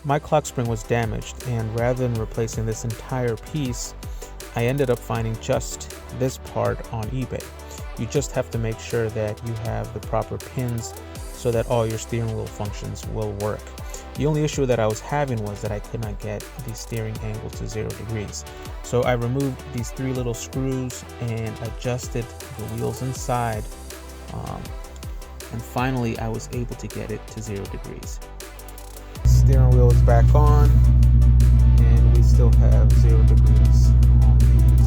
my clock spring was damaged, and rather than replacing this entire piece, I ended up finding just this part on eBay. You just have to make sure that you have the proper pins so that all your steering wheel functions will work. The only issue that I was having was that I could not get the steering angle to 0 degrees. So I removed these 3 little screws and adjusted the wheels inside. And finally I was able to get it to 0 degrees. Steering wheel is back on, and we still have 0 degrees on the